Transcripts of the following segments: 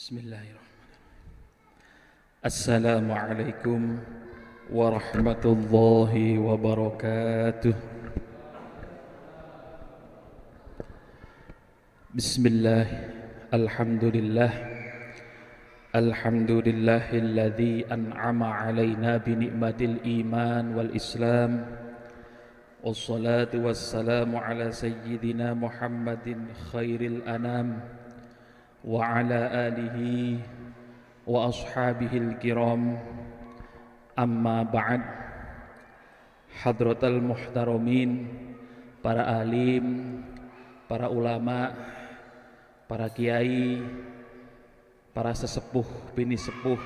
Bismillahirrahmanirrahim. Assalamualaikum warahmatullahi wabarakatuh. Bismillah, alhamdulillah, alhamdulillahilladzi an'ama alaina bi ni'matil iman wal islam. Wassalatu wassalamu ala sayyidina Muhammadin khairil anam wa ala alihi wa ashabihil kiram, amma ba'd. Hadratal muhtaramin, para alim, para ulama, para kiai, para sesepuh, bini sepuh,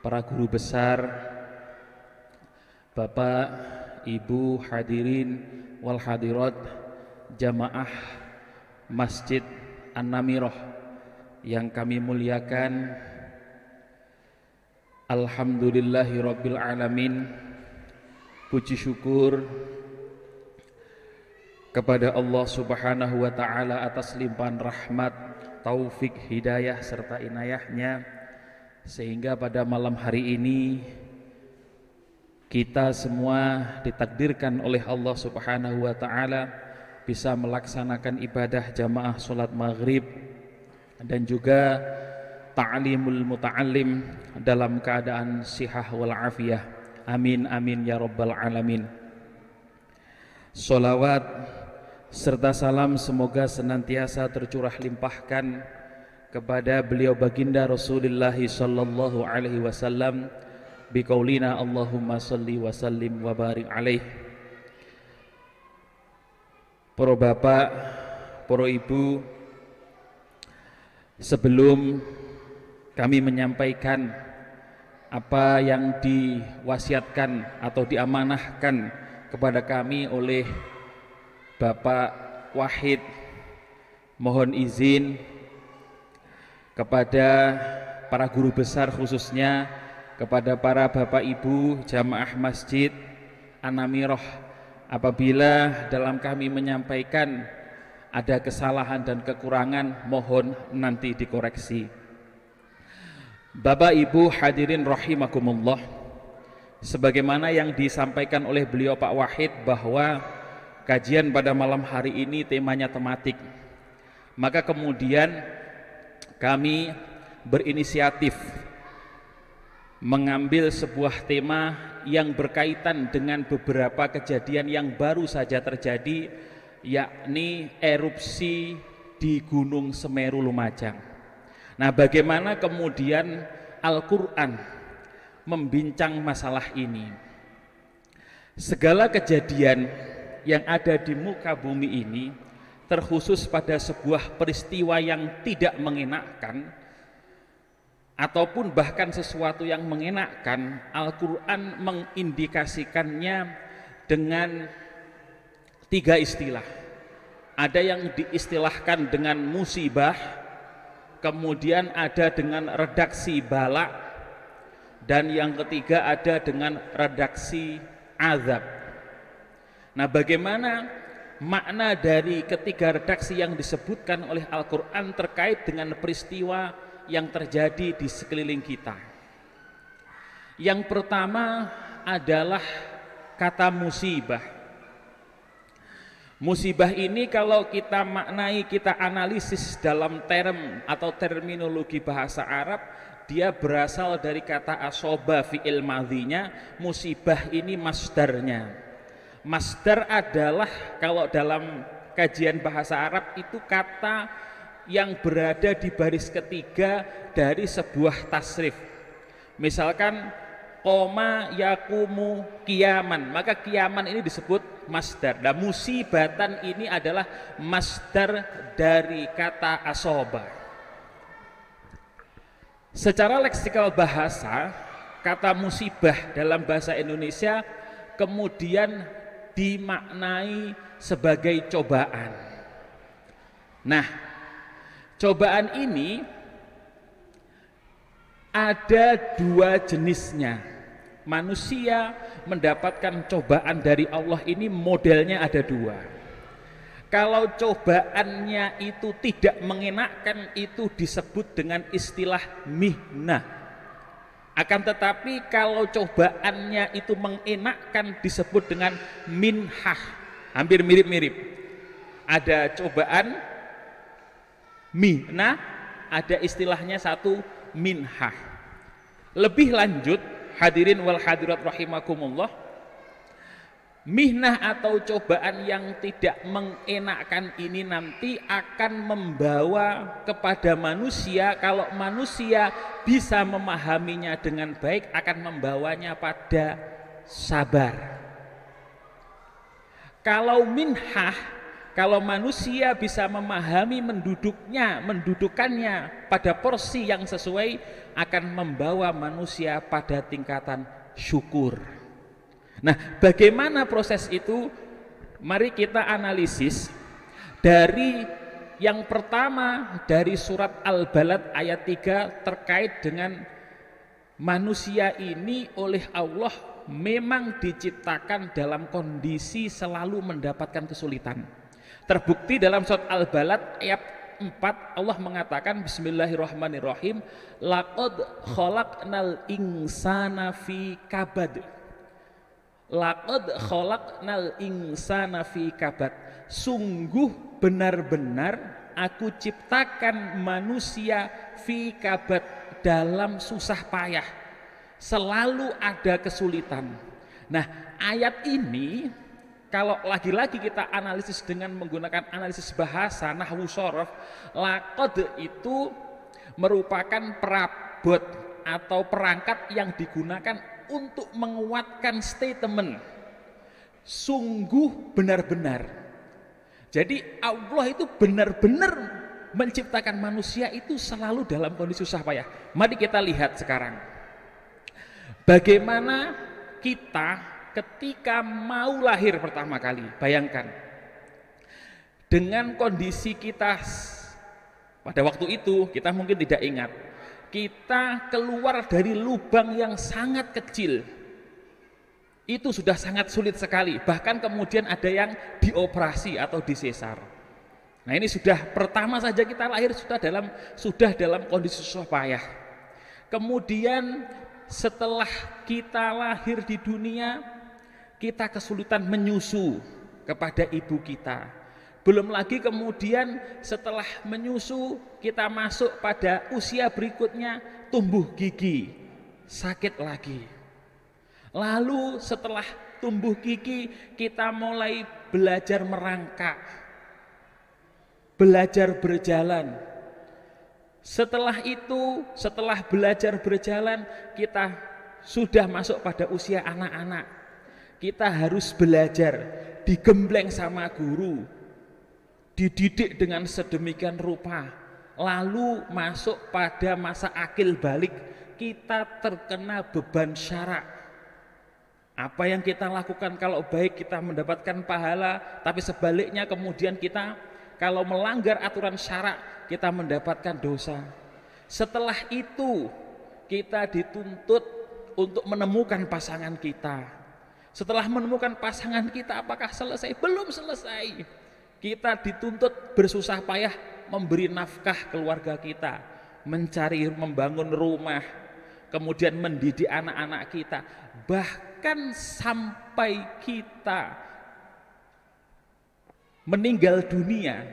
para guru besar, bapak, ibu, hadirin wal hadirat, jamaah Masjid An-Namirah yang kami muliakan. Alhamdulillahirabbil alamin. Puji syukur kepada Allah Subhanahu wa taala atas limpahan rahmat, taufik, hidayah serta inayahnya, sehingga pada malam hari ini kita semua ditakdirkan oleh Allah Subhanahu wa taala bisa melaksanakan ibadah jamaah salat maghrib dan juga ta'limul muta'allim dalam keadaan sihah wal afiyah. Amin amin ya rabbal alamin. Sholawat serta salam semoga senantiasa tercurah limpahkan kepada beliau baginda Rasulullah sallallahu alaihi wasallam biqaulina Allahumma shalli wa sallim wa barik alaih. Para bapak, para ibu, sebelum kami menyampaikan apa yang diwasiatkan atau diamanahkan kepada kami oleh Bapak Wahid, mohon izin kepada para guru besar, khususnya kepada para bapak ibu jamaah Masjid An-Namirah, apabila dalam kami menyampaikan ada kesalahan dan kekurangan, mohon nanti dikoreksi. Bapak Ibu hadirin rahimakumullah, sebagaimana yang disampaikan oleh beliau Pak Wahid bahwa kajian pada malam hari ini temanya tematik, maka kemudian kami berinisiatif mengambil sebuah tema yang berkaitan dengan beberapa kejadian yang baru saja terjadi, yakni erupsi di Gunung Semeru Lumajang. Nah, bagaimana kemudian Al-Quran membincang masalah ini? Segala kejadian yang ada di muka bumi ini, terkhusus pada sebuah peristiwa yang tidak mengenakkan ataupun bahkan sesuatu yang mengenakkan, Al-Quran mengindikasikannya dengan 3 istilah. Ada yang diistilahkan dengan musibah, kemudian ada dengan redaksi bala, dan yang ketiga ada dengan redaksi azab. Nah, bagaimana makna dari ketiga redaksi yang disebutkan oleh Al-Quran terkait dengan peristiwa yang terjadi di sekeliling kita? Yang pertama adalah kata musibah. Musibah ini kalau kita maknai, kita analisis dalam term atau terminologi bahasa Arab, dia berasal dari kata asoba fi'il madhinya. Musibah ini masdarnya. Masdar adalah kalau dalam kajian bahasa Arab itu kata yang berada di baris ketiga dari sebuah tasrif. Misalkan koma yakumu kiaman, maka kiaman ini disebut masdar. Nah, musibatan ini adalah masdar dari kata asoba. Secara leksikal bahasa, kata musibah dalam bahasa Indonesia kemudian dimaknai sebagai cobaan. Nah, cobaan ini ada 2 jenisnya. Manusia mendapatkan cobaan dari Allah ini modelnya ada 2. Kalau cobaannya itu tidak mengenakkan, itu disebut dengan istilah mihnah. Akan tetapi kalau cobaannya itu mengenakkan disebut dengan minhah. Hampir mirip-mirip. Ada cobaan mihnah, ada istilahnya satu minhah. Lebih lanjut, hadirin wal hadirat rahimakumullah, mihnah atau cobaan yang tidak mengenakkan ini nanti akan membawa kepada manusia, kalau manusia bisa memahaminya dengan baik, akan membawanya pada sabar. Kalau minhah, kalau manusia bisa memahami mendudukannya pada porsi yang sesuai, akan membawa manusia pada tingkatan syukur. Nah, bagaimana proses itu? Mari kita analisis dari yang pertama, dari surat Al-Balad ayat 3 terkait dengan manusia ini oleh Allah memang diciptakan dalam kondisi selalu mendapatkan kesulitan. Terbukti dalam surat Al-Balad ayat 4, Allah mengatakan bismillahirrahmanirrahim, laqad khalaqnal insana fi kabad. Laqad khalaqnal insana fi kabad. Sungguh benar-benar aku ciptakan manusia fi kabad, dalam susah payah. Selalu ada kesulitan. Nah, ayat ini kalau lagi-lagi kita analisis dengan menggunakan analisis bahasa nahwu shorof, laqad itu merupakan perabot atau perangkat yang digunakan untuk menguatkan statement sungguh benar-benar. Jadi Allah itu benar-benar menciptakan manusia itu selalu dalam kondisi susah payah. Mari kita lihat sekarang bagaimana kita ketika mau lahir pertama kali. Bayangkan dengan kondisi kita pada waktu itu, kita mungkin tidak ingat, kita keluar dari lubang yang sangat kecil, itu sudah sangat sulit sekali. Bahkan kemudian ada yang dioperasi atau disesar. Nah, ini sudah pertama saja kita lahir sudah dalam kondisi susah payah. Kemudian setelah kita lahir di dunia, kita kesulitan menyusu kepada ibu kita. Belum lagi kemudian setelah menyusu, kita masuk pada usia berikutnya, tumbuh gigi, sakit lagi. Lalu setelah tumbuh gigi, kita mulai belajar merangkak, belajar berjalan. Setelah itu, setelah belajar berjalan, kita sudah masuk pada usia anak-anak. Kita harus belajar, digembleng sama guru, dididik dengan sedemikian rupa, lalu masuk pada masa akil balik, kita terkena beban syarak. Apa yang kita lakukan kalau baik kita mendapatkan pahala, tapi sebaliknya kemudian kita kalau melanggar aturan syarak kita mendapatkan dosa. Setelah itu kita dituntut untuk menemukan pasangan kita. Setelah menemukan pasangan kita, apakah selesai? Belum selesai. Kita dituntut bersusah payah memberi nafkah keluarga kita, mencari, membangun rumah, kemudian mendidik anak-anak kita, bahkan sampai kita meninggal dunia.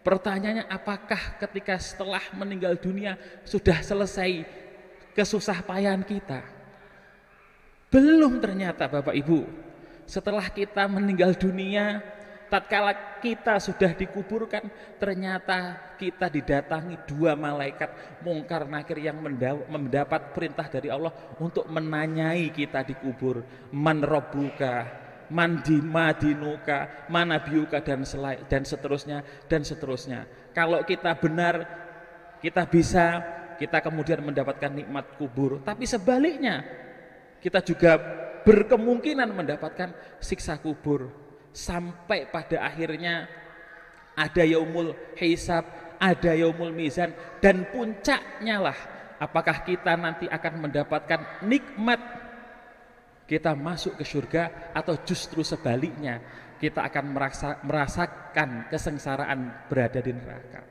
Pertanyaannya, apakah ketika setelah meninggal dunia sudah selesai kesusah payahan kita? Belum ternyata Bapak Ibu. Setelah kita meninggal dunia, tatkala kita sudah dikuburkan, ternyata kita didatangi dua malaikat mungkar nakir yang mendapat perintah dari Allah untuk menanyai kita di kubur. Man rabbuka, man madinuka, mana biuka, dan seterusnya dan seterusnya. Kalau kita benar, kita kemudian mendapatkan nikmat kubur. Tapi sebaliknya, kita juga berkemungkinan mendapatkan siksa kubur. Sampai pada akhirnya ada yaumul hisab, ada yaumul mizan, dan puncaknya lah apakah kita nanti akan mendapatkan nikmat kita masuk ke surga atau justru sebaliknya kita akan merasakan kesengsaraan berada di neraka.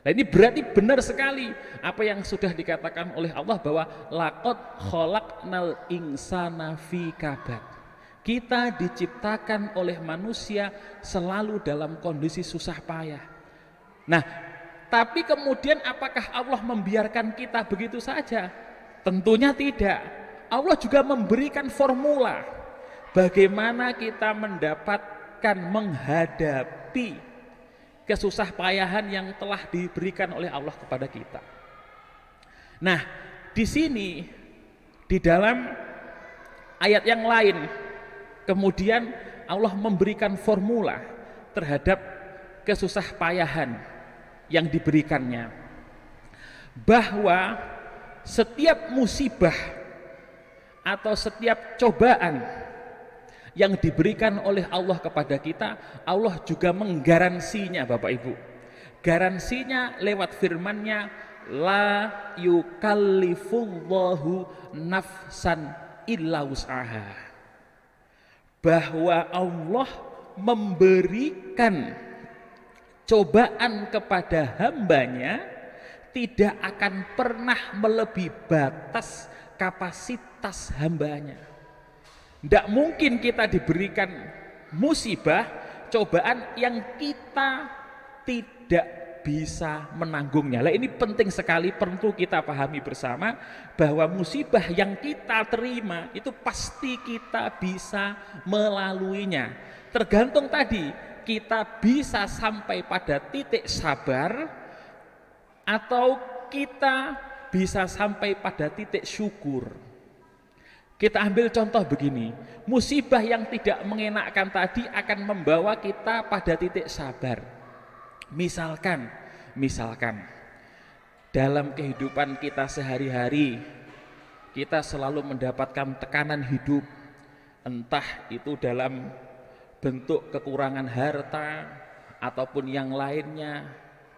Nah, ini berarti benar sekali apa yang sudah dikatakan oleh Allah bahwa laqad khalaqnal insana fi kabad. Kita diciptakan oleh manusia selalu dalam kondisi susah payah. Nah, tapi kemudian apakah Allah membiarkan kita begitu saja? Tentunya tidak. Allah juga memberikan formula bagaimana kita menghadapi kesusah payahan yang telah diberikan oleh Allah kepada kita. Nah, di sini di dalam ayat yang lain kemudian Allah memberikan formula terhadap kesusah payahan yang diberikannya, bahwa setiap musibah atau setiap cobaan yang diberikan oleh Allah kepada kita, Allah juga menggaransinya, Bapak Ibu. Garansinya lewat firman-Nya, la yukallifullahu nafsan illa wus'aha. Bahwa Allah memberikan cobaan kepada hambanya tidak akan pernah melebihi batas kapasitas hambanya. Tidak mungkin kita diberikan musibah, cobaan yang kita tidak bisa menanggungnya. Nah, ini penting sekali, perlu kita pahami bersama bahwa musibah yang kita terima itu pasti kita bisa melaluinya. Tergantung tadi kita bisa sampai pada titik sabar atau kita bisa sampai pada titik syukur. Kita ambil contoh begini, musibah yang tidak mengenakkan tadi akan membawa kita pada titik sabar. Misalkan dalam kehidupan kita sehari-hari kita selalu mendapatkan tekanan hidup, entah itu dalam bentuk kekurangan harta ataupun yang lainnya.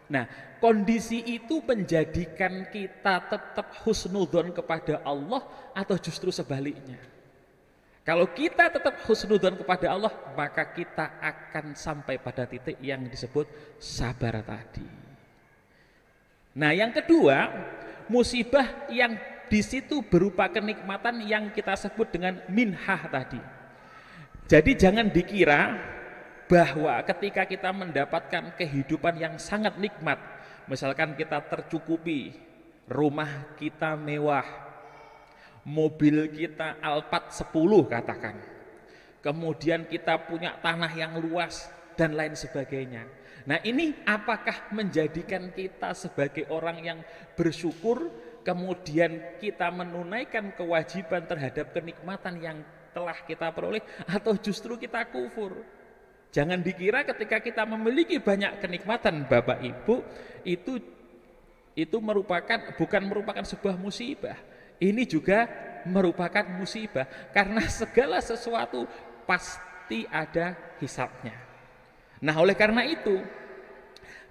Nah, kondisi itu menjadikan kita tetap husnudzon kepada Allah atau justru sebaliknya? Kalau kita tetap husnudzon kepada Allah, maka kita akan sampai pada titik yang disebut sabar tadi. Nah, yang kedua, musibah yang di situ berupa kenikmatan yang kita sebut dengan minhah tadi. Jadi jangan dikira bahwa ketika kita mendapatkan kehidupan yang sangat nikmat, misalkan kita tercukupi, rumah kita mewah, mobil kita Alphard 10 katakan, kemudian kita punya tanah yang luas dan lain sebagainya. Nah, ini apakah menjadikan kita sebagai orang yang bersyukur, kemudian kita menunaikan kewajiban terhadap kenikmatan yang telah kita peroleh, atau justru kita kufur? Jangan dikira ketika kita memiliki banyak kenikmatan, Bapak Ibu, itu bukan merupakan sebuah musibah. Ini juga merupakan musibah, karena segala sesuatu pasti ada hisabnya. Nah, oleh karena itu,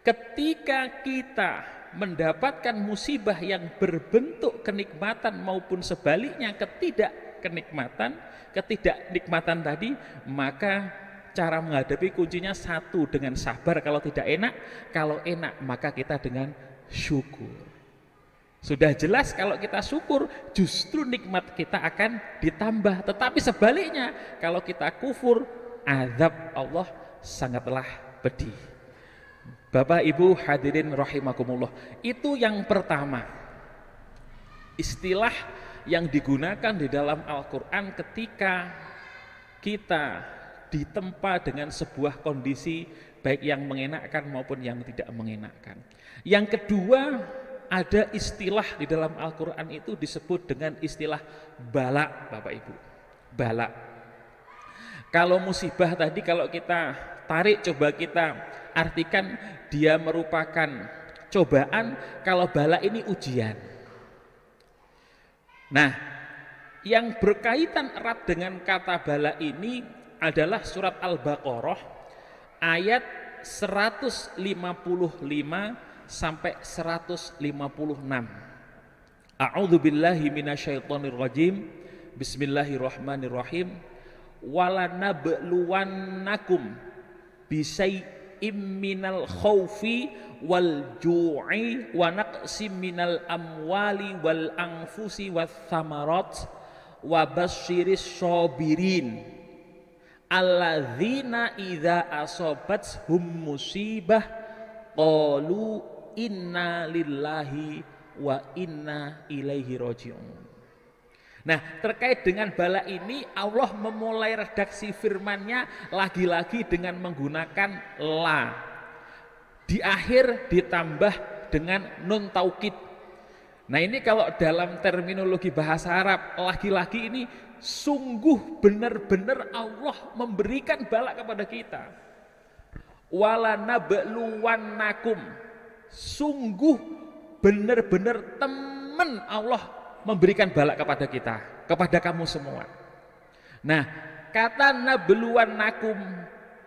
ketika kita mendapatkan musibah yang berbentuk kenikmatan maupun sebaliknya ketidaknikmatan tadi, maka cara menghadapi kuncinya satu, dengan sabar kalau tidak enak, kalau enak maka kita dengan syukur. Sudah jelas kalau kita syukur justru nikmat kita akan ditambah, tetapi sebaliknya kalau kita kufur, azab Allah sangatlah pedih. Bapak Ibu hadirin rahimakumullah, itu yang pertama. Istilah yang digunakan di dalam Al-Quran ketika kita ditempa dengan sebuah kondisi baik yang mengenakkan maupun yang tidak mengenakkan. Yang kedua, ada istilah di dalam Al-Quran itu disebut dengan istilah bala, Bapak Ibu. Bala. Kalau musibah tadi kalau kita tarik, coba kita artikan dia merupakan cobaan, kalau bala ini ujian. Nah, yang berkaitan erat dengan kata bala ini adalah surat Al-Baqarah ayat 155 sampai 156. A'udzubillahi minasyaitonirrajim. Bismillahirrahmanirrahim. walanabluwannakum bisyai'im minal khaufi wal ju'i wa naqsim minal amwali wal anfusi wath thamarat wa basyiris sabirin alladzina idza asabathum musibah qalu inna lillahi wa inna ilaihi raji'un. Nah, terkait dengan bala ini Allah memulai redaksi firman-Nya lagi-lagi dengan menggunakan la. Di akhir ditambah dengan nun taukid. Nah, ini kalau dalam terminologi bahasa Arab, lagi-lagi ini sungguh benar-benar Allah memberikan bala kepada kita. Walanabluwannakum, sungguh benar-benar teman Allah memberikan bala kepada kita, kepada kamu semua. Nah, kata nabluwannakum,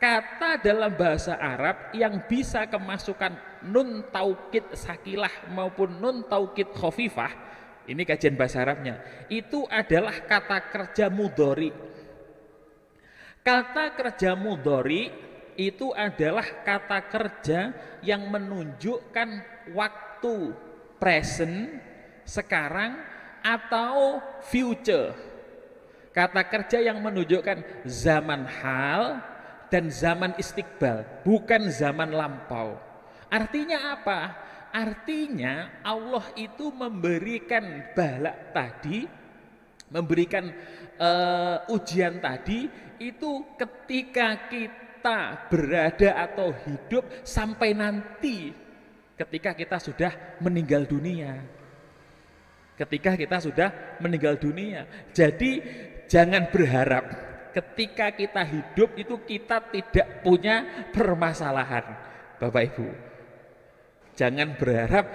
kata dalam bahasa Arab yang bisa kemasukan nun taukid sakilah maupun nun taukid khafifah, ini kajian bahasa Arabnya, itu adalah kata kerja mudhari. Kata kerja mudhari itu adalah kata kerja yang menunjukkan waktu present, sekarang, atau future. Kata kerja yang menunjukkan zaman hal dan zaman istiqbal, bukan zaman lampau. Artinya apa? Artinya Allah itu memberikan balak tadi, memberikan ujian tadi itu ketika kita berada atau hidup sampai nanti ketika kita sudah meninggal dunia. Ketika kita sudah meninggal dunia. Jadi jangan berharap ketika kita hidup itu kita tidak punya permasalahan, Bapak Ibu. Jangan berharap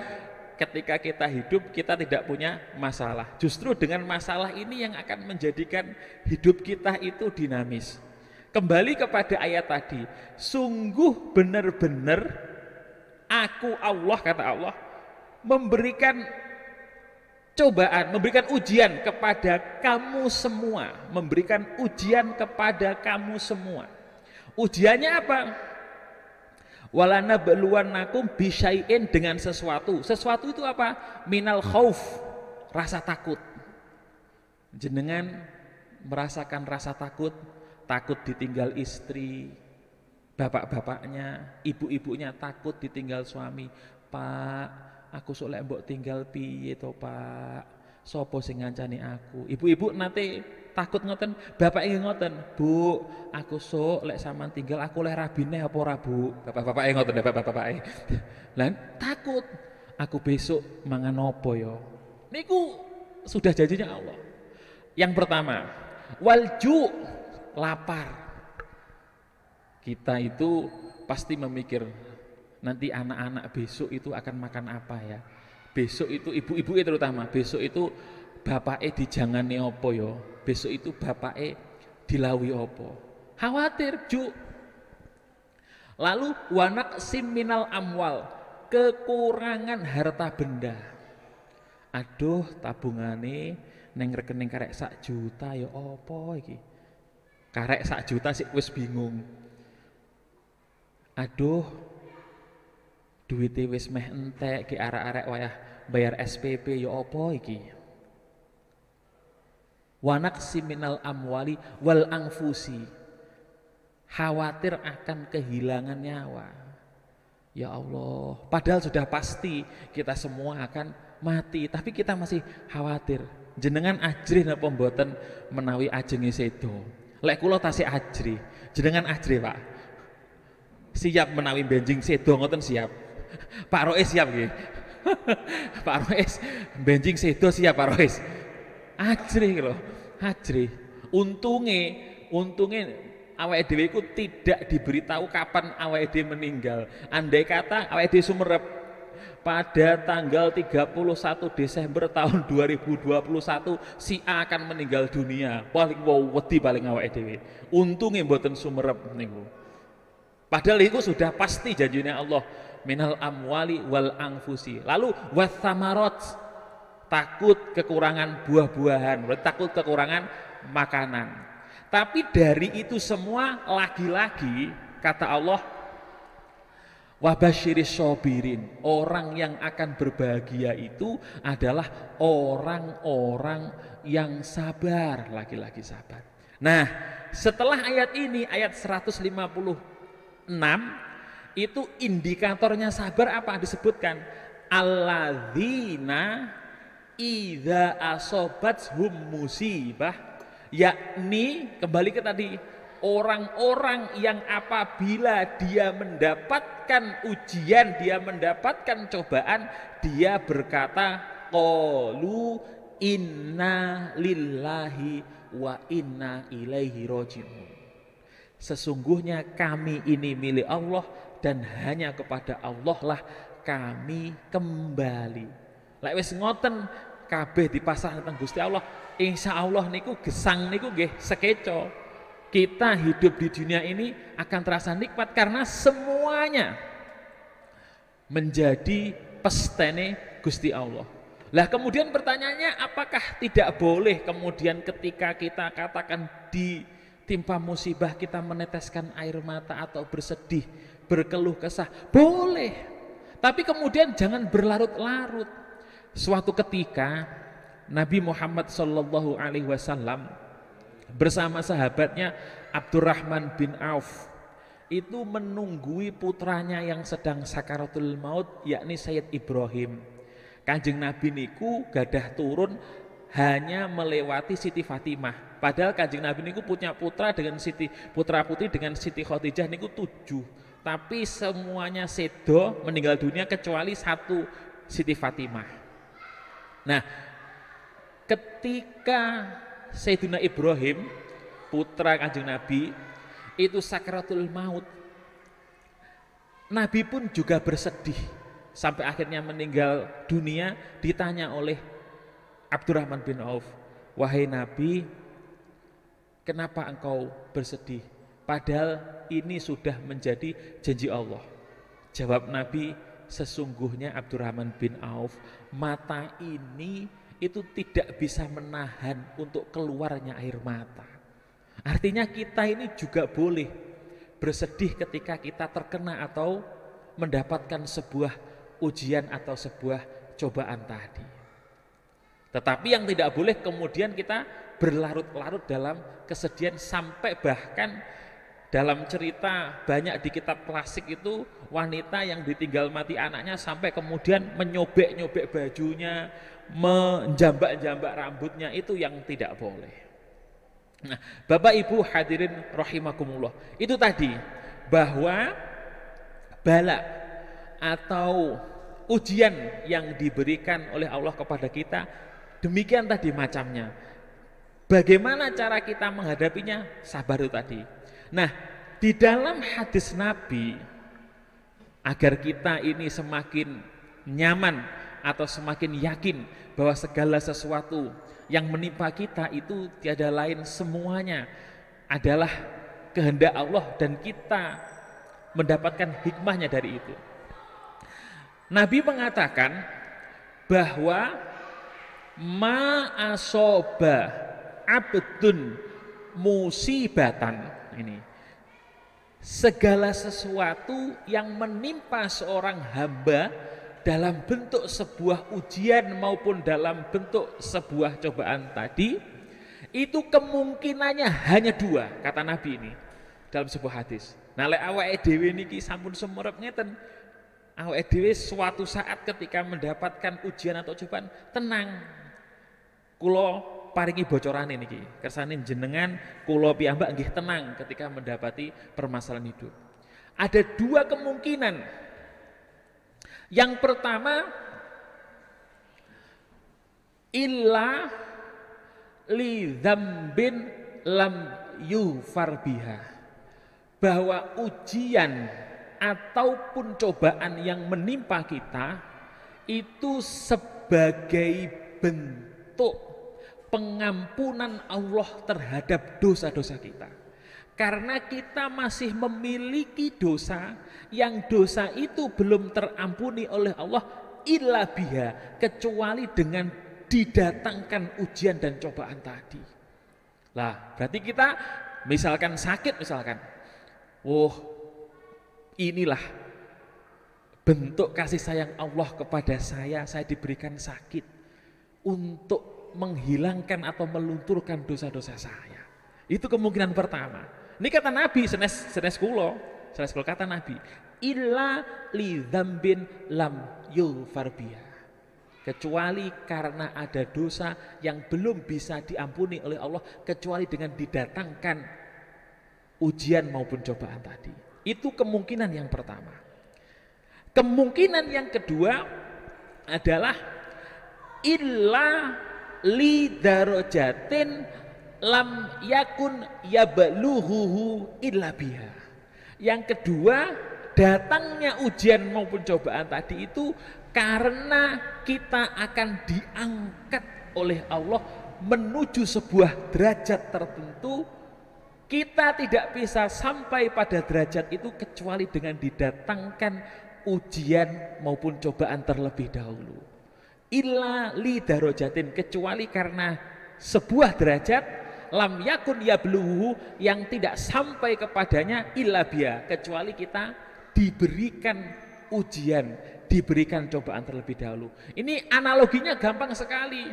ketika kita hidup kita tidak punya masalah. Justru dengan masalah ini yang akan menjadikan hidup kita itu dinamis. Kembali kepada ayat tadi, sungguh benar-benar aku Allah, kata Allah, memberikan cobaan, memberikan ujian kepada kamu semua, memberikan ujian kepada kamu semua. Ujiannya apa? Walanabluwannakum bisyai'in, dengan sesuatu. Sesuatu itu apa? Minal khauf, rasa takut. Jenengan merasakan rasa takut, takut ditinggal istri, bapak-bapaknya, ibu-ibunya takut ditinggal suami. Pak, aku sok lek mbok tinggal piye to, Pak? Sopo sing ngancani aku? Ibu-ibu nanti takut ngoten, bapak nggih ngoten. Bu, aku sok lek sampean tinggal aku leh rabine apa ora, Bu? Bapak-bapak ngoten, bapak-bapak. Lah takut, aku besok mangan opo ya? Niku sudah janjinya Allah. Yang pertama, walju, lapar. Kita itu pasti memikir nanti anak-anak besok itu akan makan apa ya? Besok itu ibu-ibu terutama, besok itu bapake dijangane apa ya? Besok itu bapake dilawi apa? Khawatir, Ju. Lalu wanaqsim minal amwal, kekurangan harta benda. Aduh, tabungane neng rekening karek 1 juta ya apa iki? Karek 1 juta sih wis bingung. Aduh, duwite wis meh entek ki arek-arek wayah bayar SPP ya apa iki. Wa naqsi minal amwali wal anfusi, khawatir akan kehilangan nyawa. Ya Allah, padahal sudah pasti kita semua akan mati, tapi kita masih khawatir. Jenengan ajrih napa mboten menawi ajenge sedo? Lek kula tasih ajrih, jenengan ajrih, Pak? Siap menawi benjing sedo ngoten siap? Pak Rois siap nggih. Pak Rois benjing sedo siap Pak Rois. Ajrih lho, ajrih. Untunge awake dhewe iku tidak diberitahu kapan awake dhewe meninggal. Andai kata awake dhewe sumerep pada tanggal 31 Desember tahun 2021 si A akan meninggal dunia, paling wedi paling awake dhewe. Untunge mboten sumerep niku. Padahal itu sudah pasti janjinya Allah, minal amwali wal anfusi. Lalu wathamarat, takut kekurangan buah-buahan, takut kekurangan makanan. Tapi dari itu semua lagi-lagi kata Allah, wabasyiris sobirin, orang yang akan berbahagia itu adalah orang-orang yang sabar, lagi-lagi sabar. Nah, setelah ayat ini, ayat 156, itu indikatornya sabar apa disebutkan? Alladzina idza asobathum musibah, yakni kembali ke tadi, orang-orang yang apabila dia mendapatkan ujian, dia mendapatkan cobaan, dia berkata qalu inna lillahi wa inna ilaihi rajiun. Sesungguhnya kami ini milik Allah dan hanya kepada Allah lah kami kembali. Lek wis ngoten kabeh dipasrahkan teng Gusti Allah, insyaallah niku gesang niku nggih sekeco. Kita hidup di dunia ini akan terasa nikmat karena semuanya menjadi pestene Gusti Allah. Lah kemudian pertanyaannya, apakah tidak boleh kemudian ketika kita katakan ditimpa musibah kita meneteskan air mata atau bersedih, berkeluh kesah? Boleh. Tapi kemudian jangan berlarut-larut. Suatu ketika Nabi Muhammad SAW bersama sahabatnya Abdurrahman bin Auf itu menunggui putranya yang sedang sakaratul maut, yakni Sayyid Ibrahim. Kanjeng Nabi niku gadah turun hanya melewati Siti Fatimah. Padahal Kanjeng Nabi niku punya putra dengan putra putri dengan Siti Khadijah niku 7. Tapi semuanya sedo meninggal dunia kecuali satu, Siti Fatimah. Nah, ketika Sayyidina Ibrahim putra Kanjeng Nabi itu sakaratul maut, Nabi pun juga bersedih sampai akhirnya meninggal dunia. Ditanya oleh Abdurrahman bin Auf, wahai Nabi, kenapa engkau bersedih? Padahal ini sudah menjadi janji Allah. Jawab Nabi, sesungguhnya Abdurrahman bin Auf, mata ini itu tidak bisa menahan untuk keluarnya air mata. Artinya kita ini juga boleh bersedih ketika kita terkena atau mendapatkan sebuah ujian atau sebuah cobaan tadi. Tetapi yang tidak boleh kemudian kita berlarut-larut dalam kesedihan, sampai bahkan dalam cerita banyak di kitab klasik itu wanita yang ditinggal mati anaknya sampai kemudian menyobek-nyobek bajunya, menjambak-jambak rambutnya, itu yang tidak boleh. Nah, Bapak Ibu hadirin rahimakumullah, itu tadi bahwa bala atau ujian yang diberikan oleh Allah kepada kita demikian tadi macamnya. Bagaimana cara kita menghadapinya? Sabar itu tadi. Nah, di dalam hadis Nabi, agar kita ini semakin nyaman atau semakin yakin bahwa segala sesuatu yang menimpa kita itu tiada lain, semuanya adalah kehendak Allah dan kita mendapatkan hikmahnya dari itu. Nabi mengatakan bahwa ma asoba abdun musibatan, ini segala sesuatu yang menimpa seorang hamba dalam bentuk sebuah ujian maupun dalam bentuk sebuah cobaan tadi, itu kemungkinannya hanya 2, kata Nabi ini dalam sebuah hadis. Nah, lek awake dhewe niki sampun semerep ngeten, awake dhewe suatu saat ketika mendapatkan ujian atau cobaan, tenang, kula paringi bocoran niki, kersane jenengan kula piyambak nggih tenang ketika mendapati permasalahan hidup. Ada 2 kemungkinan. Yang pertama, illa li dzambin lam yufar biha, bahwa ujian ataupun cobaan yang menimpa kita itu sebagai bentuk pengampunan Allah terhadap dosa-dosa kita. Karena kita masih memiliki dosa, yang dosa itu belum terampuni oleh Allah illa biha, kecuali dengan didatangkan ujian dan cobaan tadi. Lah, berarti kita misalkan sakit misalkan. Oh, inilah bentuk kasih sayang Allah kepada saya diberikan sakit untuk menghilangkan atau melunturkan dosa-dosa saya. Itu kemungkinan pertama. Ini kata Nabi, senes kula kata Nabi, illa li dzambin lam yughfar biha. Kecuali karena ada dosa yang belum bisa diampuni oleh Allah, kecuali dengan didatangkan ujian maupun cobaan tadi. Itu kemungkinan yang pertama. Kemungkinan yang kedua adalah illa li darajatin lam yakun yabluhuhu illa biha. Yang kedua, datangnya ujian maupun cobaan tadi itu karena kita akan diangkat oleh Allah menuju sebuah derajat tertentu. Kita tidak bisa sampai pada derajat itu kecuali dengan didatangkan ujian maupun cobaan terlebih dahulu. Illa li darajatin, kecuali karena sebuah derajat lam yakun yablughu, yang tidak sampai kepadanya illa biha, kecuali kita diberikan ujian, diberikan cobaan terlebih dahulu. Ini analoginya gampang sekali.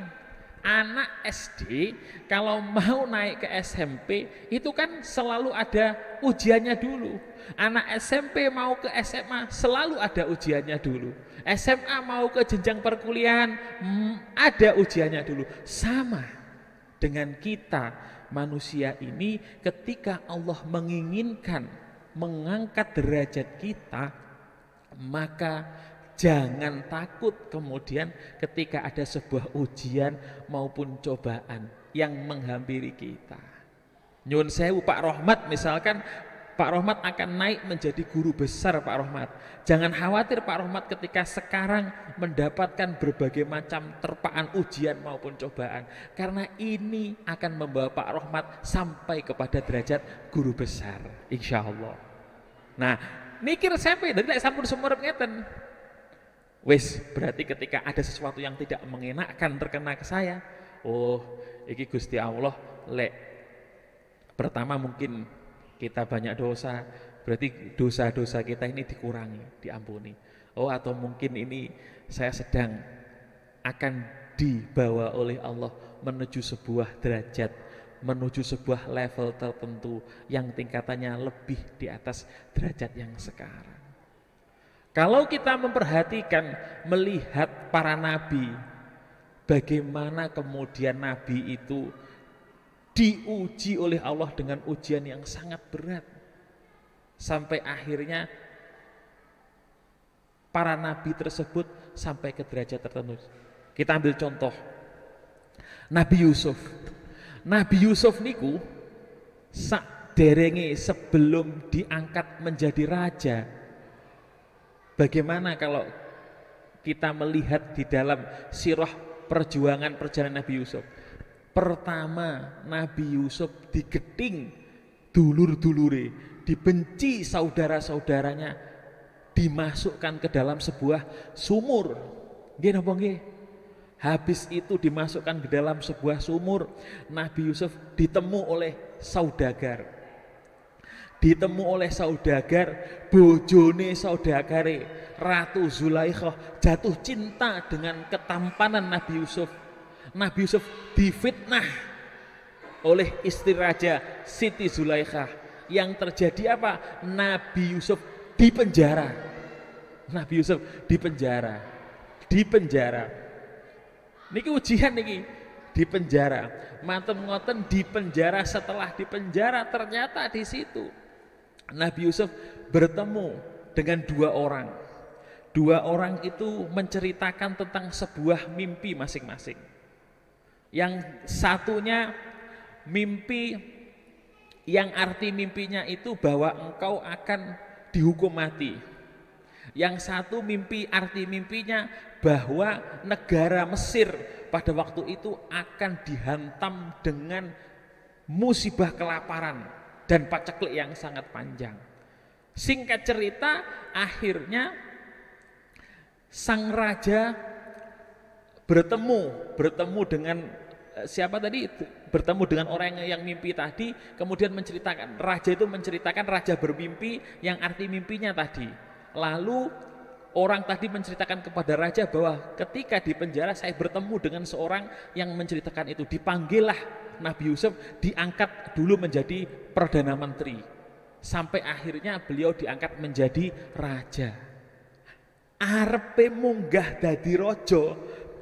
Anak SD kalau mau naik ke SMP itu kan selalu ada ujiannya dulu. Anak SMP mau ke SMA selalu ada ujiannya dulu. SMA mau ke jenjang perkuliahan ada ujiannya dulu. Sama dengan kita manusia ini, ketika Allah menginginkan mengangkat derajat kita, maka jangan takut kemudian ketika ada sebuah ujian maupun cobaan yang menghampiri kita. Nyun sewu Pak Rohmat, misalkan Pak Rohmat akan naik menjadi guru besar Pak Rohmat. Jangan khawatir Pak Rohmat ketika sekarang mendapatkan berbagai macam terpaan ujian maupun cobaan, karena ini akan membawa Pak Rohmat sampai kepada derajat guru besar, insya Allah. Nah, mikir sampai dari sampun sumur ngeten. Wis, berarti ketika ada sesuatu yang tidak mengenakkan terkena ke saya, oh, iki Gusti Allah lek pertama mungkin kita banyak dosa, berarti dosa-dosa kita ini dikurangi, diampuni. Oh, atau mungkin ini saya sedang akan dibawa oleh Allah menuju sebuah derajat, menuju sebuah level tertentu yang tingkatannya lebih di atas derajat yang sekarang. Kalau kita memperhatikan, melihat para nabi, bagaimana kemudian nabi itu diuji oleh Allah dengan ujian yang sangat berat, sampai akhirnya para nabi tersebut sampai ke derajat tertentu. Kita ambil contoh Nabi Yusuf. Nabi Yusuf niku sak derenge sebelum diangkat menjadi raja, bagaimana kalau kita melihat di dalam sirah perjuangan perjalanan Nabi Yusuf? Pertama, Nabi Yusuf digeting dulur-dulure, dibenci saudara-saudaranya, dimasukkan ke dalam sebuah sumur. Nggih napa nggih? Habis itu dimasukkan ke dalam sebuah sumur. Nabi Yusuf ditemu oleh saudagar. Bojone saudagare Ratu Zulaikha jatuh cinta dengan ketampanan Nabi Yusuf. Nabi Yusuf difitnah oleh istri raja Siti Zulaikha. Yang terjadi apa? Nabi Yusuf dipenjara. Niki ujian niki, dipenjara. Mantem ngoten dipenjara. Setelah dipenjara ternyata di situ Nabi Yusuf bertemu dengan dua orang. Dua orang itu menceritakan tentang sebuah mimpi masing-masing. Yang satunya mimpi yang arti mimpinya itu bahwa engkau akan dihukum mati. Yang satu mimpi, arti mimpinya bahwa negara Mesir pada waktu itu akan dihantam dengan musibah kelaparan dan paceklik yang sangat panjang. Singkat cerita, akhirnya sang raja bertemu dengan siapa tadi? bertemu dengan orang yang mimpi tadi, kemudian menceritakan, raja itu menceritakan raja bermimpi yang arti mimpinya tadi. Lalu orang tadi menceritakan kepada raja bahwa ketika di penjara saya bertemu dengan seorang yang menceritakan itu. Dipanggillah Nabi Yusuf, diangkat dulu menjadi Perdana Menteri. Sampai akhirnya beliau diangkat menjadi raja. Arepe munggah dadi raja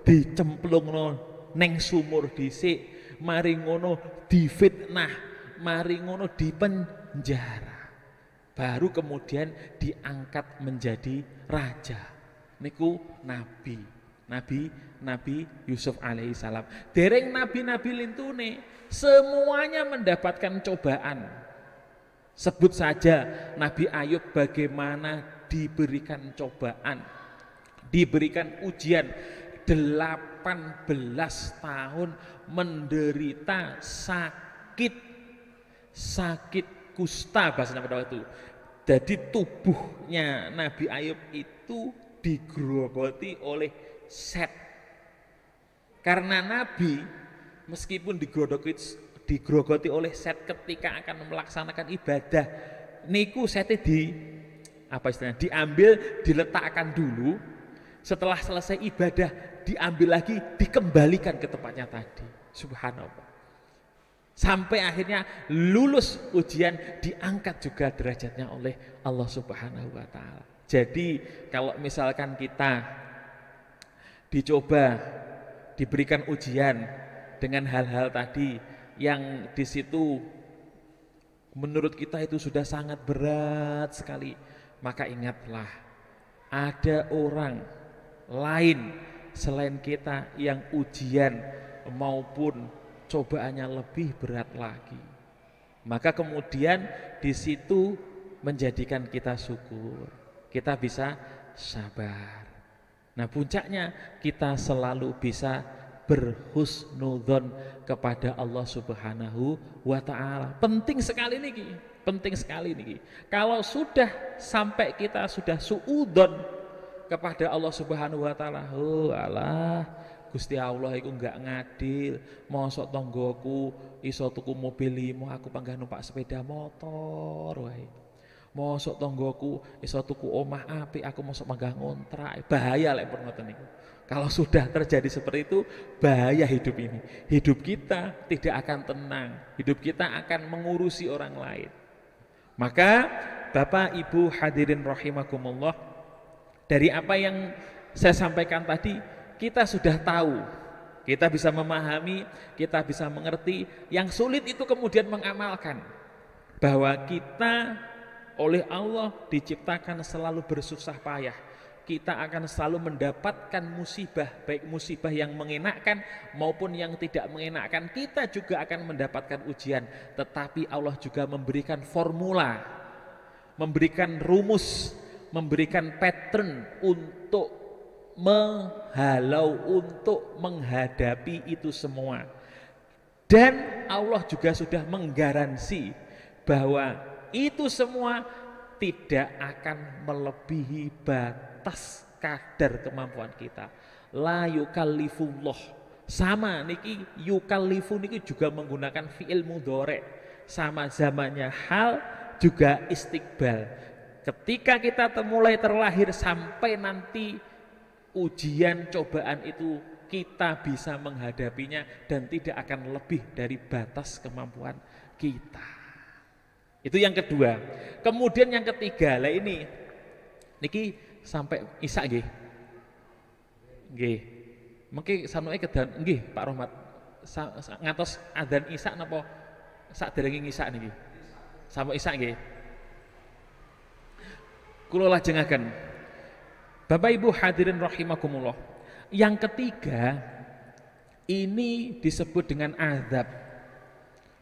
dicemplungno neng sumur dhisik, mari ngono difitnah, mari ngono dipenjara. Baru kemudian diangkat menjadi raja. Niku Nabi Yusuf alaihissalam. Dereng nabi-nabi lintune semuanya mendapatkan cobaan. Sebut saja Nabi Ayub bagaimana diberikan cobaan, diberikan ujian 18 tahun menderita sakit kusta bahasanya pada waktu itu. Jadi tubuhnya Nabi Ayub itu digerogoti oleh set. Karena Nabi meskipun digerogoti oleh set ketika akan melaksanakan ibadah, niku setnya diambil, diletakkan dulu. Setelah selesai ibadah diambil lagi, dikembalikan ke tempatnya tadi. Subhanallah. Sampai akhirnya lulus ujian, diangkat juga derajatnya oleh Allah Subhanahu wa taala. Jadi kalau misalkan kita dicoba, diberikan ujian dengan hal-hal tadi yang di situ menurut kita itu sudah sangat berat sekali, maka ingatlah ada orang lain selain kita yang ujian maupun cobaannya lebih berat lagi. Maka kemudian di situ menjadikan kita syukur, kita bisa sabar. Nah puncaknya kita selalu bisa berhusnudzon kepada Allah Subhanahu wa taala. Penting sekali niki. Kalau sudah sampai kita sudah suudzon kepada Allah Subhanahu wa taala, oh alah Gusti Allah iku enggak ngadil, mosok tanggoku iso tuku mobil 5, aku panggah numpak sepeda motor wae. Mosok tanggoku iso tuku omah apik, aku mosok panggah ngontrak. Bahaya lek pun ngoten niku. Kalau sudah terjadi seperti itu, bahaya hidup ini. Hidup kita tidak akan tenang, hidup kita akan mengurusi orang lain. Maka Bapak Ibu hadirin rahimakumullah, dari apa yang saya sampaikan tadi, kita sudah tahu, kita bisa memahami, kita bisa mengerti. Yang sulit itu kemudian mengamalkan, bahwa kita oleh Allah diciptakan selalu bersusah payah. Kita akan selalu mendapatkan musibah, baik musibah yang mengenakkan maupun yang tidak mengenakkan. Kita juga akan mendapatkan ujian, tetapi Allah juga memberikan formula, memberikan rumus, memberikan pattern untuk menghalau, untuk menghadapi itu semua. Dan Allah juga sudah menggaransi bahwa itu semua tidak akan melebihi batas kadar kemampuan kita. La yukallifullah. Sama niki yukallifu niki juga menggunakan fi'il mudhari. Sama zamannya hal juga istiqbal. Ketika kita mulai terlahir sampai nanti ujian cobaan itu kita bisa menghadapinya dan tidak akan lebih dari batas kemampuan kita. Itu yang kedua. Kemudian yang ketiga, lah ini niki sampai isak nggih. Nggih. Mengki sanuke kedan nggih Pak Rohmat. Ngantos adzan isak napa saderenge isak niki? Sampai isak nggih. Kula lajengaken. Bapak Ibu hadirin rahimakumullah. Yang ketiga ini disebut dengan azab.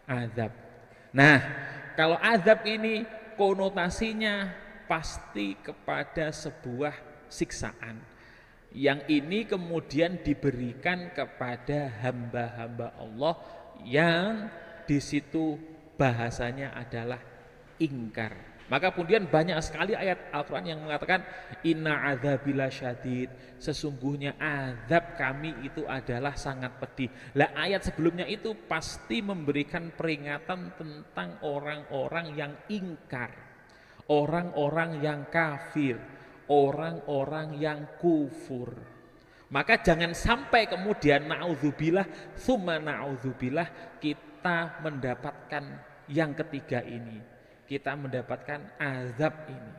Azab. Nah, kalau azab ini konotasinya pasti kepada sebuah siksaan. Yang ini kemudian diberikan kepada hamba-hamba Allah yang di situ bahasanya adalah ingkar. Maka kemudian banyak sekali ayat Al-Quran yang mengatakan inna adzabila syadid, sesungguhnya azab kami itu adalah sangat pedih. Lah ayat sebelumnya itu pasti memberikan peringatan tentang orang-orang yang ingkar, orang-orang yang kafir, orang-orang yang kufur. Maka jangan sampai kemudian na'udzubillah tsumma na'udzubillah kita mendapatkan yang ketiga ini, kita mendapatkan azab ini.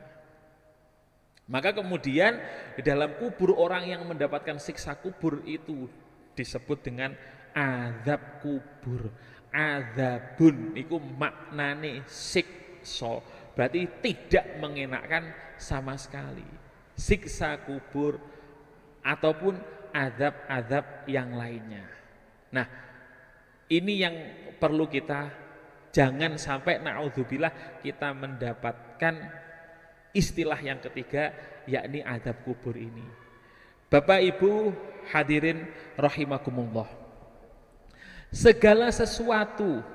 Maka kemudian di dalam kubur orang yang mendapatkan siksa kubur itu disebut dengan azab kubur. Azabun itu maknane siksa, berarti tidak mengenakan sama sekali. Siksa kubur ataupun azab-azab yang lainnya. Nah, ini yang perlu kita jangan sampai na'udzubillah kita mendapatkan istilah yang ketiga, yakni azab kubur ini. Bapak Ibu hadirin rahimakumullah, segala sesuatu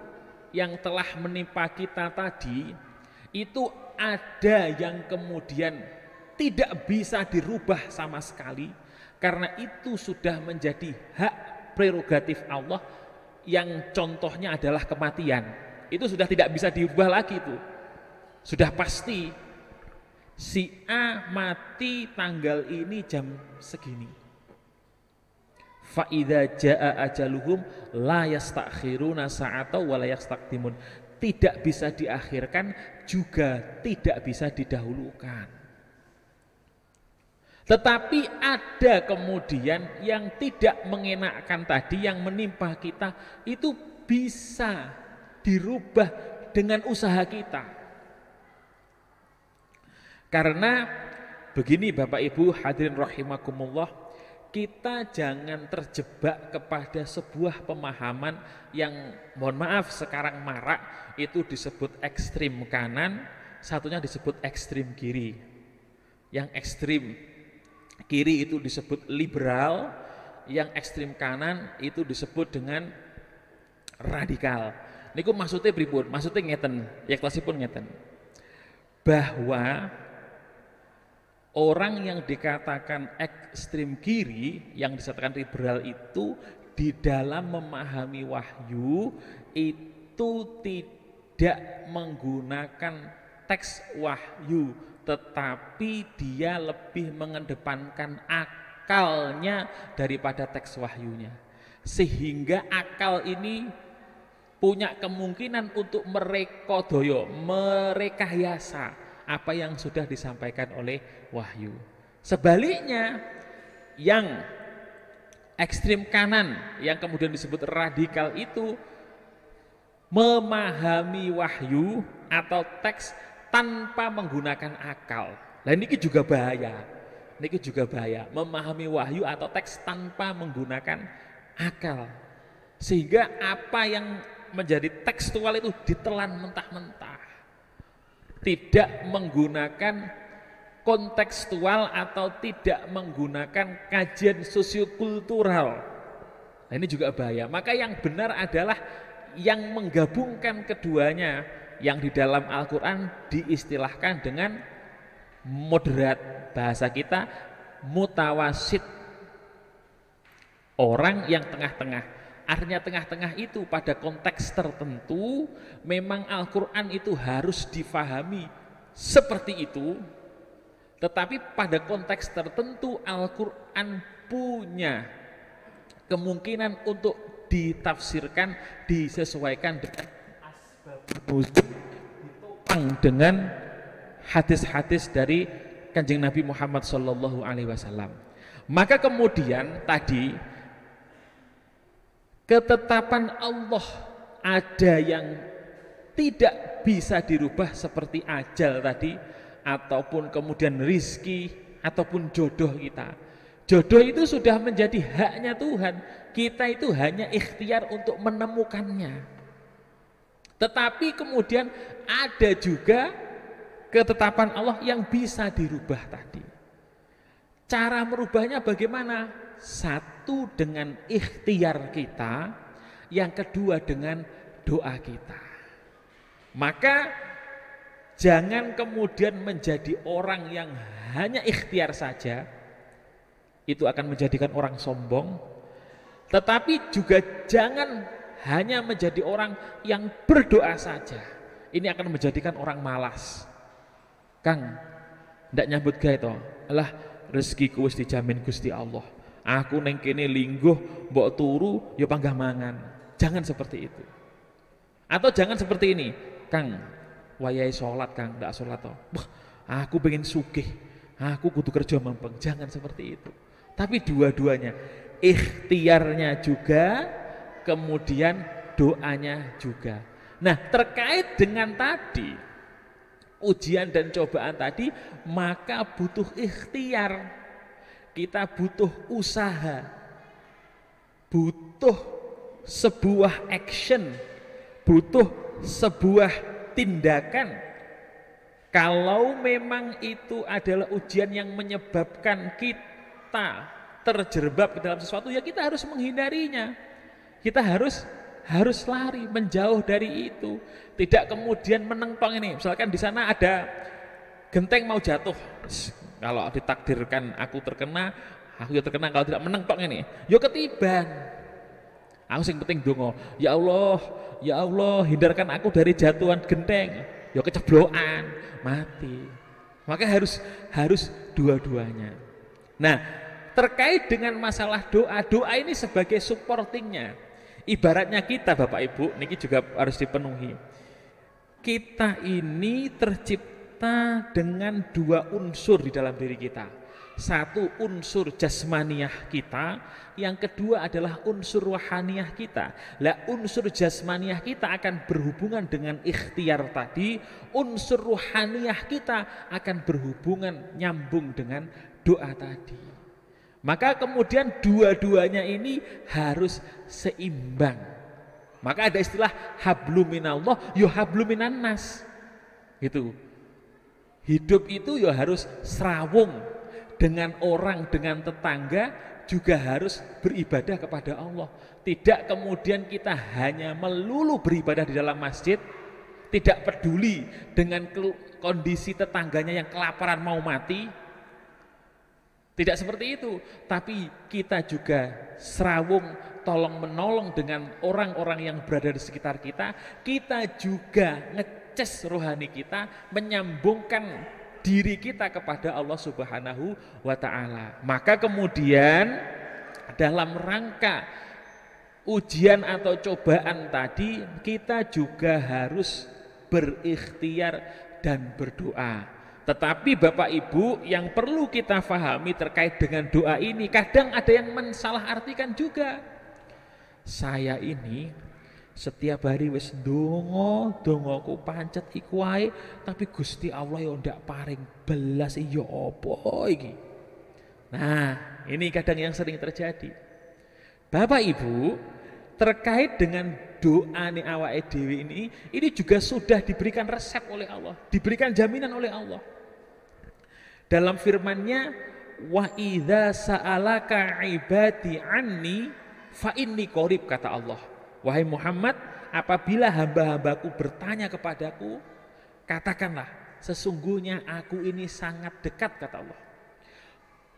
yang telah menimpa kita tadi itu ada yang kemudian tidak bisa dirubah sama sekali, karena itu sudah menjadi hak prerogatif Allah, yang contohnya adalah kematian. Itu sudah tidak bisa diubah lagi, itu sudah pasti. Si A mati tanggal ini jam segini. Fa idza jaa ajaluhum la yastakhiruna sa'atan wa la yastaqdimun. Tidak bisa diakhirkan juga tidak bisa didahulukan. Tetapi ada kemudian yang tidak mengenakkan tadi yang menimpa kita, itu bisa dirubah dengan usaha kita. Karena begini Bapak Ibu hadirin rahimakumullah, kita jangan terjebak kepada sebuah pemahaman yang mohon maaf sekarang marak, itu disebut ekstrim kanan, satunya disebut ekstrim kiri. Yang ekstrim kiri itu disebut liberal, yang ekstrim kanan itu disebut dengan radikal. Niku maksudnya pripun? Maksudnya ngeten, ya klasipun ngeten. Bahwa orang yang dikatakan ekstrim kiri, yang disatakan liberal itu di dalam memahami wahyu itu tidak menggunakan teks wahyu, tetapi dia lebih mengedepankan akalnya daripada teks wahyunya, sehingga akal ini punya kemungkinan untuk merekodoyo, merekayasa apa yang sudah disampaikan oleh wahyu. Sebaliknya, yang ekstrim kanan yang kemudian disebut radikal itu memahami wahyu atau teks tanpa menggunakan akal. Nah ini juga bahaya. Ini juga bahaya, memahami wahyu atau teks tanpa menggunakan akal, sehingga apa yang menjadi tekstual itu ditelan mentah-mentah, tidak menggunakan kontekstual atau tidak menggunakan kajian sosiokultural. Nah ini juga bahaya. Maka yang benar adalah yang menggabungkan keduanya, yang di dalam Al-Quran diistilahkan dengan moderat, bahasa kita mutawasid, orang yang tengah-tengah. Artinya tengah-tengah itu pada konteks tertentu memang Al-Quran itu harus difahami seperti itu, tetapi pada konteks tertentu Al-Quran punya kemungkinan untuk ditafsirkan, disesuaikan dengan asbabun nuzul, ditopang dengan hadis-hadis dari Kanjeng Nabi Muhammad SAW. Maka kemudian tadi ketetapan Allah ada yang tidak bisa dirubah seperti ajal tadi, ataupun kemudian rizki, ataupun jodoh kita. Jodoh itu sudah menjadi haknya Tuhan, kita itu hanya ikhtiar untuk menemukannya. Tetapi kemudian ada juga ketetapan Allah yang bisa dirubah tadi. Cara merubahnya bagaimana? Satu dengan ikhtiar kita, yang kedua dengan doa kita. Maka Jangan kemudian menjadi orang yang hanya ikhtiar saja, itu akan menjadikan orang sombong. Tetapi juga jangan hanya menjadi orang yang berdoa saja, ini akan menjadikan orang malas. Kang, ndak nyambut gawe to, alah rezekiku wis dijamin Gusti Allah, aku neng kene lingguh mbok turu ya panggah mangan. Jangan seperti itu. Atau jangan seperti ini, Kang, wayahe sholat Kang, ndak sholat toh. Wah, aku pengen sugih, aku kudu kerja mempeng. Jangan seperti itu. Tapi dua-duanya, ikhtiarnya juga, kemudian doanya juga. Nah, terkait dengan tadi ujian dan cobaan tadi, maka butuh ikhtiar. Kita butuh usaha, butuh sebuah action, butuh sebuah tindakan. Kalau memang itu adalah ujian yang menyebabkan kita terjerembab ke dalam sesuatu, ya kita harus menghindarinya. Kita harus lari, menjauh dari itu. Tidak kemudian menentang ini. Misalkan di sana ada genteng mau jatuh. Kalau ditakdirkan aku terkena, aku ya terkena. Kalau tidak menentang ini, yo ketiban. Aku sing penting donga, ya Allah, hindarkan aku dari jatuhan genteng. Ya keceblokan, mati. Maka harus dua-duanya. Nah, terkait dengan masalah doa ini sebagai supportingnya. Ibaratnya kita Bapak Ibu, niki juga harus dipenuhi. Kita ini tercipta dengan dua unsur di dalam diri kita. Satu unsur jasmaniah kita, yang kedua adalah unsur rohaniah kita. Lah unsur jasmaniah kita akan berhubungan dengan ikhtiar tadi, unsur rohaniah kita akan berhubungan nyambung dengan doa tadi. Maka kemudian dua-duanya ini harus seimbang. Maka ada istilah hablum minallah ya hablum minan nas. Gitu. Hidup itu ya harus serawung dengan orang, dengan tetangga, juga harus beribadah kepada Allah. Tidak kemudian kita hanya melulu beribadah di dalam masjid, tidak peduli dengan kondisi tetangganya yang kelaparan mau mati. Tidak seperti itu, tapi kita juga serawung tolong menolong dengan orang-orang yang berada di sekitar kita. Kita juga ngeces rohani kita, menyambungkan diri kita kepada Allah Subhanahu wa ta'ala. Maka kemudian dalam rangka ujian atau cobaan tadi, kita juga harus berikhtiar dan berdoa. Tetapi Bapak Ibu, yang perlu kita fahami terkait dengan doa ini, kadang ada yang mensalahartikan juga. Saya ini setiap hari wis dongoku pancet iku wae, tapi Gusti Allah ya ndak paring belas ya apa iki. Nah, ini kadang yang sering terjadi. Bapak Ibu, terkait dengan doa nih awake dhewe ini juga sudah diberikan resep oleh Allah, diberikan jaminan oleh Allah. Dalam firman-Nya, wa idza sa'alaka ibadi anni fa inni qarib, kata Allah. Wahai Muhammad, apabila hamba-hambaku bertanya kepadaku, katakanlah sesungguhnya aku ini sangat dekat, kata Allah.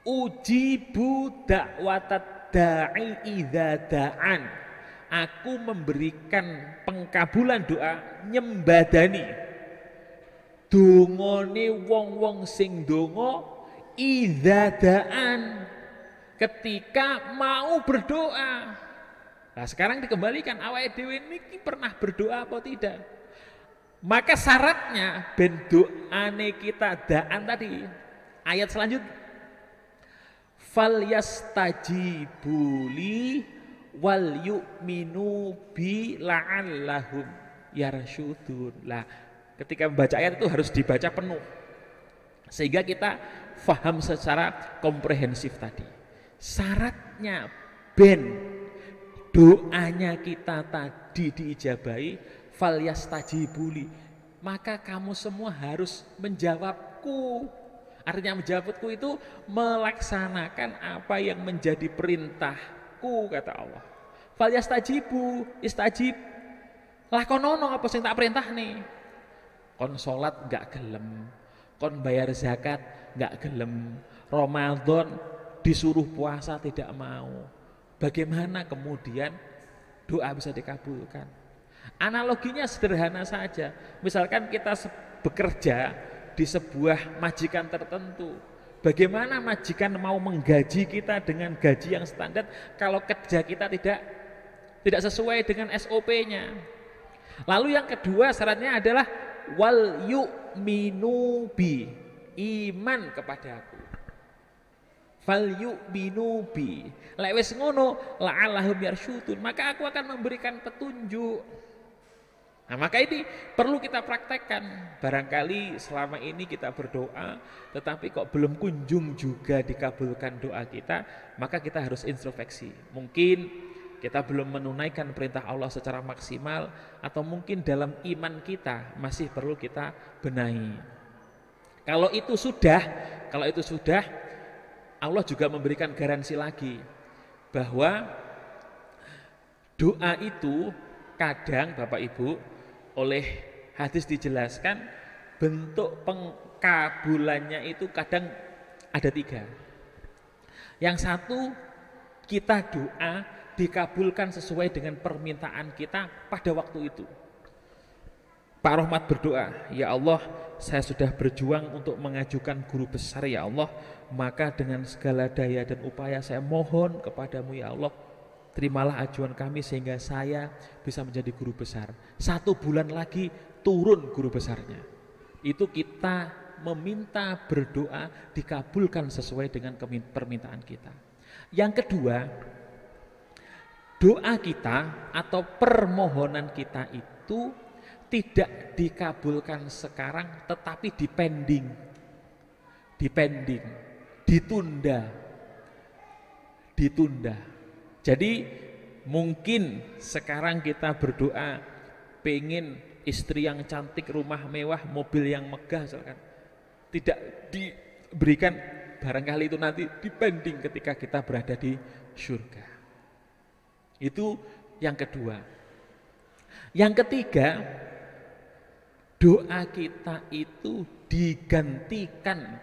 Ujibu da'watat da'i idza da'an. Aku memberikan pengkabulan doa, nyembadani dongane wong-wong sing donga idza da'an, ketika mau berdoa. Nah, sekarang dikembalikan, awake dhewe niki pernah berdoa apa tidak? Maka syaratnya ben doane kita da'an tadi. Ayat selanjutnya, fal yastajibuli wal yu'minu bi la'allahum yarsyudun. Lah, ketika membaca ayat itu harus dibaca penuh sehingga kita faham secara komprehensif tadi. Syaratnya ben doanya kita tadi diijabahi, fal yastajibuli, maka kamu semua harus menjawabku. Artinya menjawabku itu melaksanakan apa yang menjadi perintahku, kata Allah. Fal yastajibu, istajib, lakonono apa sing tak perintah nih. kon sholat nggak gelem, kon bayar zakat nggak gelem, Ramadan disuruh puasa tidak mau. Bagaimana kemudian doa bisa dikabulkan? Analoginya sederhana saja. Misalkan kita bekerja di sebuah majikan tertentu, bagaimana majikan mau menggaji kita dengan gaji yang standar kalau kerja kita tidak sesuai dengan SOP-nya? Lalu yang kedua syaratnya adalah wal yu'minu bi, iman kepadaku. Fal yu'minu bi, lek wis ngono la'allahum yarsyudun, maka aku akan memberikan petunjuk. Nah, maka ini perlu kita praktekkan. Barangkali selama ini kita berdoa tetapi kok belum kunjung juga dikabulkan doa kita, maka kita harus introspeksi. Mungkin kita belum menunaikan perintah Allah secara maksimal, atau mungkin dalam iman kita masih perlu kita benahi. Kalau itu sudah, Allah juga memberikan garansi lagi bahwa doa itu kadang Bapak Ibu oleh hadis dijelaskan bentuk pengkabulannya itu kadang ada 3. Yang satu, kita doa dikabulkan sesuai dengan permintaan kita pada waktu itu. Pak Rohmat berdoa, ya Allah, saya sudah berjuang untuk mengajukan guru besar ya Allah, maka dengan segala daya dan upaya saya mohon kepadamu ya Allah, terimalah ajuan kami sehingga saya bisa menjadi guru besar. 1 bulan lagi turun guru besarnya. Itu kita meminta berdoa dikabulkan sesuai dengan permintaan kita. Yang kedua, doa kita atau permohonan kita itu tidak dikabulkan sekarang tetapi dipending, ditunda. Jadi mungkin sekarang kita berdoa pengen istri yang cantik, rumah mewah, mobil yang megah misalkan, tidak diberikan, barangkali itu nanti dipending ketika kita berada di surga. Itu yang kedua. Yang ketiga, doa kita itu digantikan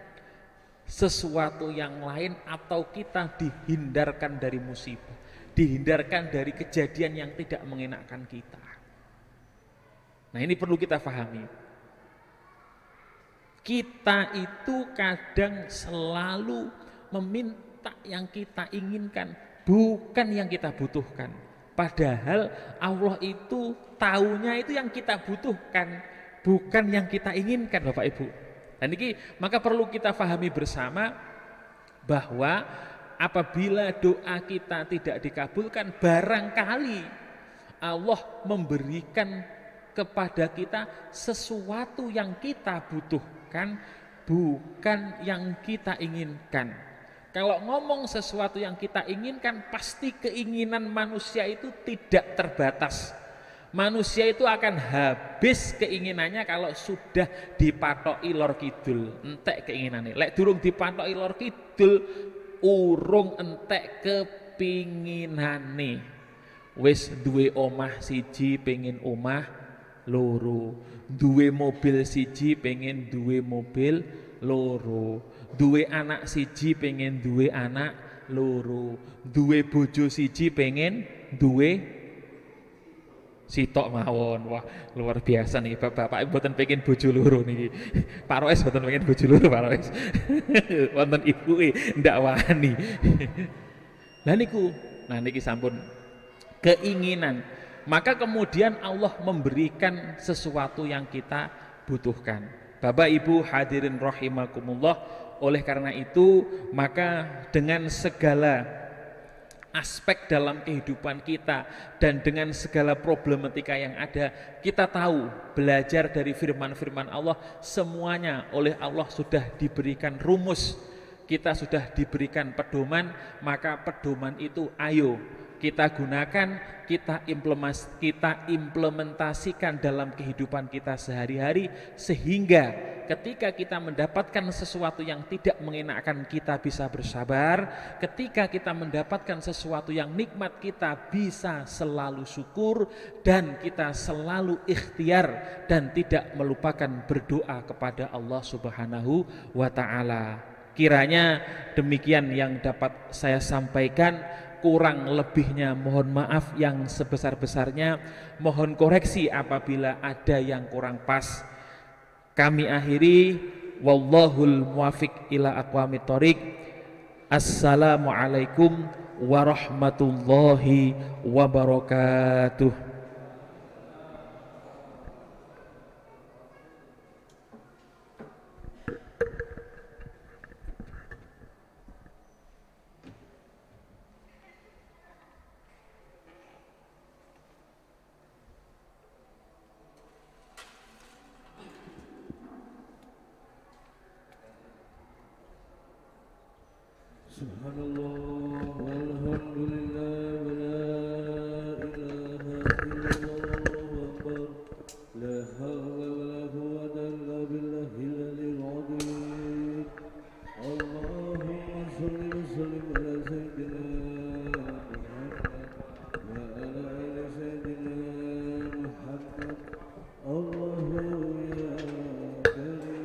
sesuatu yang lain atau kita dihindarkan dari musibah, dihindarkan dari kejadian yang tidak mengenakan kita. Nah, ini perlu kita pahami. Kita itu kadang selalu meminta yang kita inginkan, bukan yang kita butuhkan. Padahal Allah itu taunya itu yang kita butuhkan, bukan yang kita inginkan, Bapak Ibu. Dan ini maka perlu kita pahami bersama bahwa apabila doa kita tidak dikabulkan, barangkali Allah memberikan kepada kita sesuatu yang kita butuhkan, bukan yang kita inginkan. Kalau ngomong sesuatu yang kita inginkan, pasti keinginan manusia itu tidak terbatas. Manusia itu akan habis keinginannya kalau sudah dipatoki lor kidul, entek keinginannya. Lek durung dipatoki lor kidul, urung entek kepinginane. Wis duwe omah siji pengen omah loro, duwe mobil siji pengen duwe mobil loro, duwe anak siji pengen duwe anak loro, duwe bojo siji pengen duwe sitok mawon. Wah, luar biasa nih Bapak mboten pengen bojo loro niki. Pak Roes mboten pengen bojo loro, Pak Roes. Wonten ibuke ndak wani. Lah niku, nah niki sampun keinginan. Maka kemudian Allah memberikan sesuatu yang kita butuhkan. Bapak Ibu hadirin rahimakumullah, oleh karena itu maka dengan segala aspek dalam kehidupan kita dan dengan segala problematika yang ada, kita tahu belajar dari firman-firman Allah, semuanya oleh Allah sudah diberikan rumus, kita sudah diberikan pedoman. Maka pedoman itu ayo kita gunakan, kita implementasikan dalam kehidupan kita sehari-hari, sehingga ketika kita mendapatkan sesuatu yang tidak mengenakan kita bisa bersabar, ketika kita mendapatkan sesuatu yang nikmat kita bisa selalu syukur, dan kita selalu ikhtiar dan tidak melupakan berdoa kepada Allah Subhanahu wa ta'ala. Kiranya demikian yang dapat saya sampaikan, kurang lebihnya mohon maaf yang sebesar-besarnya, mohon koreksi apabila ada yang kurang pas. Kami akhiri, wallahul muwafiq ila aqwamit thoriq. Assalamualaikum warahmatullahi wabarakatuh. Subhanallah walhamdulillah wa la ilaha illallah wa la hawla wa la quwwata illa billahil aliyyil azim. Allahumma shalli wa sallim ala sayyidina Muhammad wa ala ali sayyidina Muhammad. Allahu ya karim.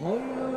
Oh